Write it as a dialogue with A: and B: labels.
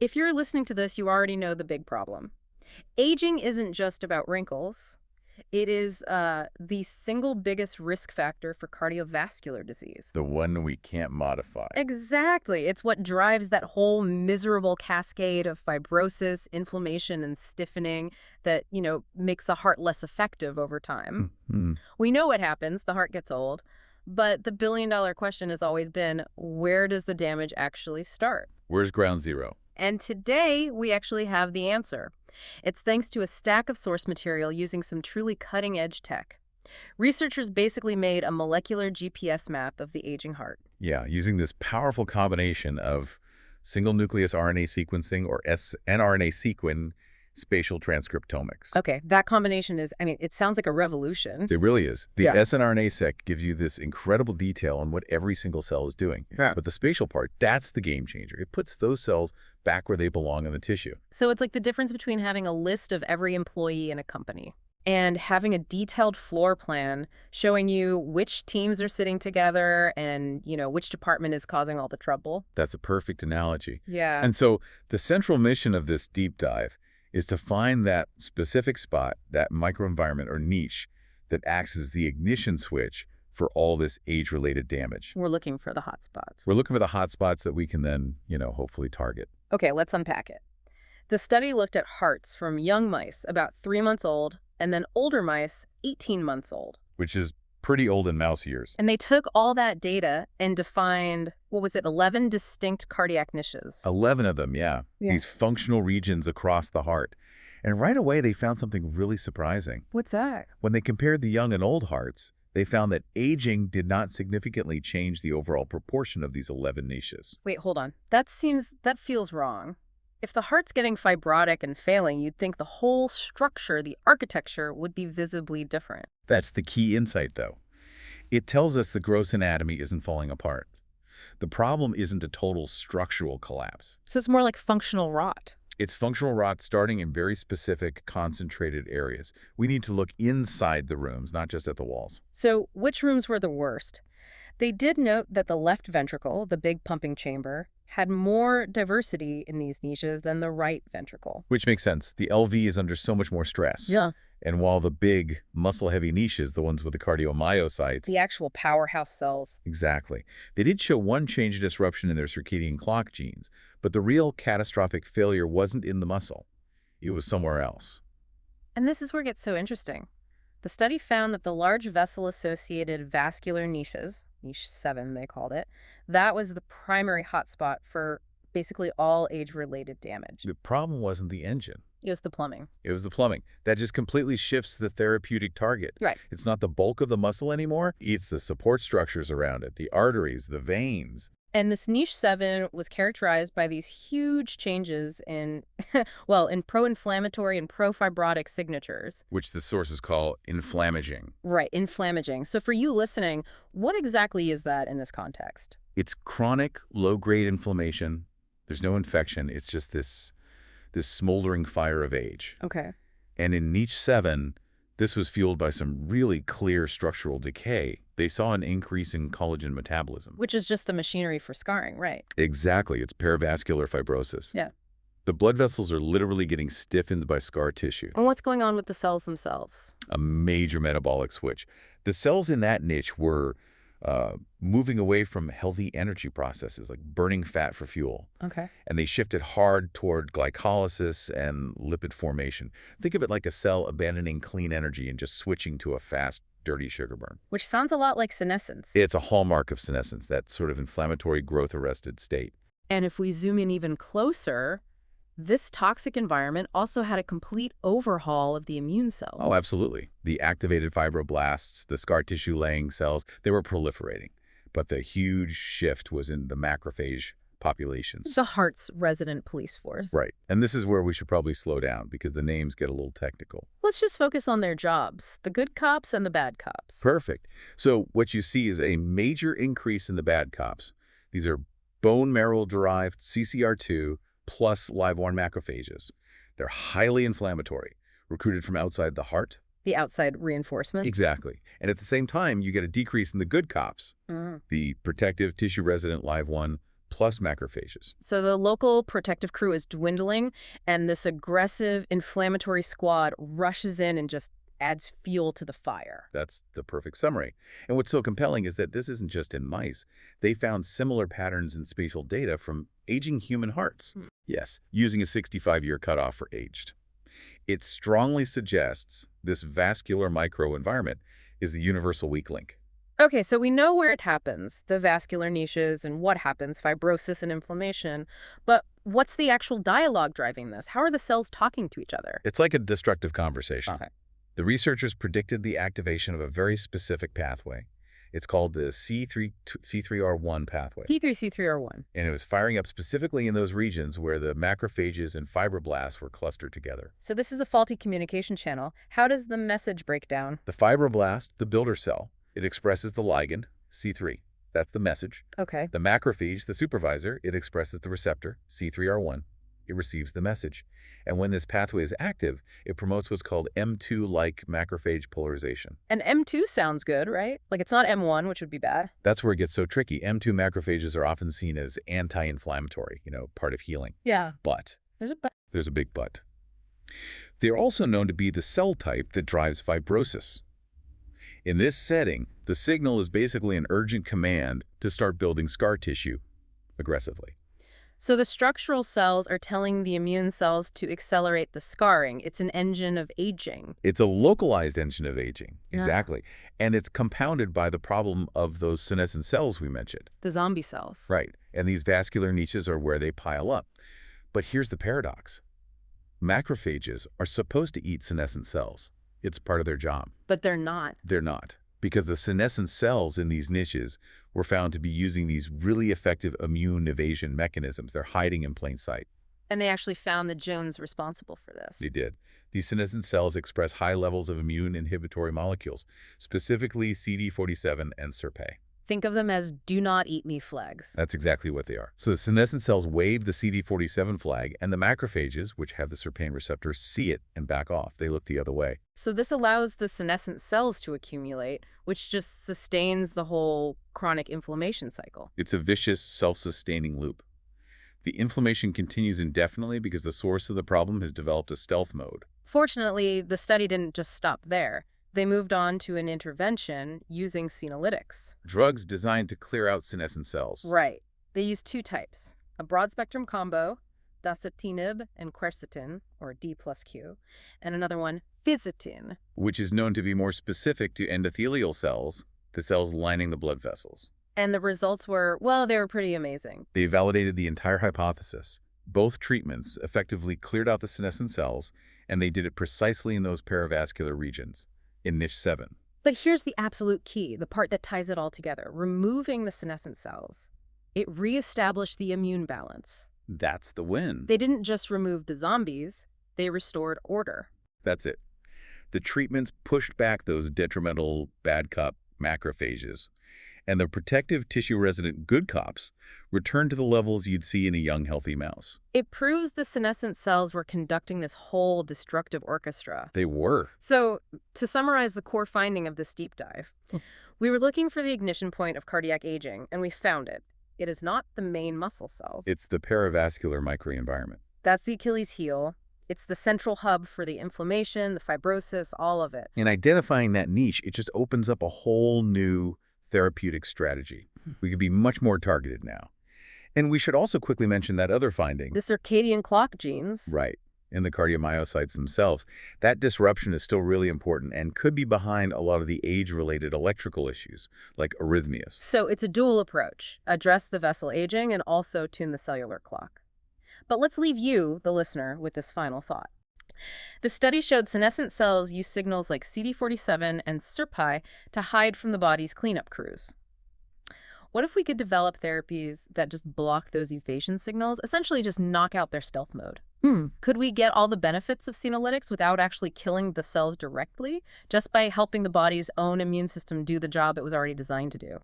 A: If you're listening to this, you already know the big problem. Aging isn't just about wrinkles. It is the single biggest risk factor for cardiovascular disease.
B: The one we can't modify.
A: Exactly. It's what drives that whole miserable cascade of fibrosis, inflammation, and stiffening that, makes the heart less effective over time.
B: Hmm.
A: We know what happens. The heart gets old. But the billion-dollar question has always been, where does the damage actually start?
B: Where's ground zero?
A: And today, we actually have the answer. It's thanks to a stack of source material using some truly cutting-edge tech. Researchers basically made a molecular GPS map of the aging heart.
B: Yeah, using this powerful combination of single-nucleus RNA sequencing, or nRNA sequin, spatial transcriptomics.
A: Okay, that combination is, it sounds like a revolution.
B: It really is. The
A: Yeah.
B: snRNA-seq gives you this incredible detail on what every single cell is doing.
A: Yeah.
B: But the spatial part, that's the game changer. It puts those cells back where they belong in the tissue.
A: So it's like the difference between having a list of every employee in a company and having a detailed floor plan showing you which teams are sitting together and, which department is causing all the trouble.
B: That's a perfect analogy.
A: Yeah.
B: And so the central mission of this deep dive is to find that specific spot, that microenvironment or niche that acts as the ignition switch for all this age-related damage.
A: We're looking for the hotspots.
B: We're looking for the hotspots that we can then, hopefully target.
A: Okay, let's unpack it. The study looked at hearts from young mice, about 3 months old, and then older mice, 18 months old.
B: Which is pretty old in mouse years.
A: And they took all that data and defined, 11 distinct cardiac niches.
B: 11 of them, yeah. These functional regions across the heart. And right away, they found something really surprising.
A: What's that?
B: When they compared the young and old hearts, they found that aging did not significantly change the overall proportion of these 11 niches.
A: Wait, hold on. That feels wrong. If the heart's getting fibrotic and failing, you'd think the whole structure, the architecture, would be visibly different.
B: That's the key insight, though. It tells us the gross anatomy isn't falling apart. The problem isn't a total structural collapse.
A: So it's more like functional rot.
B: It's functional rot starting in very specific, concentrated areas. We need to look inside the rooms, not just at the walls.
A: So which rooms were the worst? They did note that the left ventricle, the big pumping chamber, had more diversity in these niches than the right ventricle.
B: Which makes sense. The LV is under so much more stress.
A: Yeah.
B: And while the big, muscle-heavy niches, the ones with the cardiomyocytes...
A: The actual powerhouse cells.
B: Exactly. They did show one change disruption in their circadian clock genes, but the real catastrophic failure wasn't in the muscle. It was somewhere else.
A: And this is where it gets so interesting. The study found that the large vessel-associated vascular niches, niche 7 they called it, that was the primary hotspot for basically all age-related damage.
B: The problem wasn't the engine.
A: It was the plumbing.
B: It was the plumbing. That just completely shifts the therapeutic target.
A: Right.
B: It's not the bulk of the muscle anymore. It's the support structures around it, the arteries, the veins.
A: And this niche 7 was characterized by these huge changes in, in pro-inflammatory and pro-fibrotic signatures.
B: Which the sources call inflammaging.
A: Right, inflammaging. So for you listening, what exactly is that in this context?
B: It's chronic, low-grade inflammation. There's no infection. It's just this smoldering fire of age.
A: Okay.
B: And in niche 7, this was fueled by some really clear structural decay. They saw an increase in collagen metabolism.
A: Which is just the machinery for scarring, right?
B: Exactly. It's perivascular fibrosis.
A: Yeah.
B: The blood vessels are literally getting stiffened by scar tissue.
A: And what's going on with the cells themselves?
B: A major metabolic switch. The cells in that niche were moving away from healthy energy processes, like burning fat for fuel.
A: Okay.
B: And they shifted hard toward glycolysis and lipid formation. Think of it like a cell abandoning clean energy and just switching to a fast, dirty sugar burn.
A: Which sounds a lot like senescence.
B: It's a hallmark of senescence, that sort of inflammatory growth-arrested state.
A: And if we zoom in even closer, this toxic environment also had a complete overhaul of the immune cell.
B: Oh, absolutely. The activated fibroblasts, the scar tissue-laying cells, they were proliferating. But the huge shift was in the macrophage populations.
A: The heart's resident police force.
B: Right. And this is where we should probably slow down because the names get a little technical.
A: Let's just focus on their jobs, the good cops and the bad cops.
B: Perfect. So what you see is a major increase in the bad cops. These are bone marrow-derived CCR2 plus live-borne macrophages. They're highly inflammatory, recruited from outside the heart.
A: The outside reinforcement?
B: Exactly. And at the same time, you get a decrease in the good cops, the protective tissue-resident live-1 plus macrophages.
A: So the local protective crew is dwindling, and this aggressive inflammatory squad rushes in and just adds fuel to the fire.
B: That's the perfect summary. And what's so compelling is that this isn't just in mice. They found similar patterns in spatial data from aging human hearts. Yes, using a 65-year cutoff for aged. It strongly suggests this vascular microenvironment is the universal weak link.
A: Okay, so we know where it happens, the vascular niches and what happens, fibrosis and inflammation. But what's the actual dialogue driving this? How are the cells talking to each other?
B: It's like a destructive conversation.
A: Okay.
B: The researchers predicted the activation of a very specific pathway. It's called the C3R1 pathway.
A: P3C3R1.
B: And it was firing up specifically in those regions where the macrophages and fibroblasts were clustered together.
A: So this is the faulty communication channel. How does the message break down?
B: The fibroblast, the builder cell, it expresses the ligand, C3. That's the message.
A: Okay.
B: The macrophage, the supervisor, it expresses the receptor, C3R1. It receives the message. And when this pathway is active, it promotes what's called M2-like macrophage polarization.
A: And M2 sounds good, right? Like it's not M1, which would be bad.
B: That's where it gets so tricky. M2 macrophages are often seen as anti-inflammatory, part of healing.
A: Yeah.
B: But
A: There's
B: a big but. They're also known to be the cell type that drives fibrosis. In this setting, the signal is basically an urgent command to start building scar tissue aggressively.
A: So the structural cells are telling the immune cells to accelerate the scarring. It's an engine of aging.
B: It's a localized engine of aging.
A: Yeah.
B: Exactly. And it's compounded by the problem of those senescent cells we mentioned.
A: The zombie cells.
B: Right. And these vascular niches are where they pile up. But here's the paradox. Macrophages are supposed to eat senescent cells. It's part of their job.
A: But they're not.
B: They're not. Because the senescent cells in these niches were found to be using these really effective immune evasion mechanisms. They're hiding in plain sight.
A: And they actually found the genes responsible for this.
B: They did. These senescent cells express high levels of immune inhibitory molecules, specifically CD47 and SIRPA.
A: Think of them as do not eat me flags.
B: That's exactly what they are. So the senescent cells wave the CD47 flag, and the macrophages, which have the SIRPANE receptor, see it and back off. They look the other way.
A: So this allows the senescent cells to accumulate, which just sustains the whole chronic inflammation cycle.
B: It's a vicious, self-sustaining loop. The inflammation continues indefinitely because the source of the problem has developed a stealth mode.
A: Fortunately, the study didn't just stop there. They moved on to an intervention using senolytics.
B: Drugs designed to clear out senescent cells.
A: Right. They used two types, a broad-spectrum combo, dasatinib and quercetin, or D plus Q, and another one, fisetin.
B: Which is known to be more specific to endothelial cells, the cells lining the blood vessels.
A: And the results were, well, they were pretty amazing.
B: They validated the entire hypothesis. Both treatments effectively cleared out the senescent cells, and they did it precisely in those perivascular regions. In niche 7.
A: But here's the absolute key, the part that ties it all together. Removing the senescent cells, it reestablished the immune balance.
B: That's the win.
A: They didn't just remove the zombies, they restored order.
B: That's it. The treatments pushed back those detrimental bad cop macrophages, and the protective tissue-resident good cops returned to the levels you'd see in a young, healthy mouse.
A: It proves the senescent cells were conducting this whole destructive orchestra.
B: They were.
A: So, to summarize the core finding of this deep dive, we were looking for the ignition point of cardiac aging, and we found it. It is not the main muscle cells.
B: It's the perivascular microenvironment.
A: That's the Achilles heel. It's the central hub for the inflammation, the fibrosis, all of it.
B: In identifying that niche, it just opens up a whole new therapeutic strategy. We could be much more targeted now. And we should also quickly mention that other finding.
A: The circadian clock genes.
B: Right. In the cardiomyocytes themselves. That disruption is still really important and could be behind a lot of the age-related electrical issues, like arrhythmias.
A: So it's a dual approach. Address the vessel aging and also tune the cellular clock. But let's leave you, the listener, with this final thought. The study showed senescent cells use signals like CD47 and SIRPA to hide from the body's cleanup crews. What if we could develop therapies that just block those evasion signals, essentially just knock out their stealth mode? Could we get all the benefits of senolytics without actually killing the cells directly, just by helping the body's own immune system do the job it was already designed to do?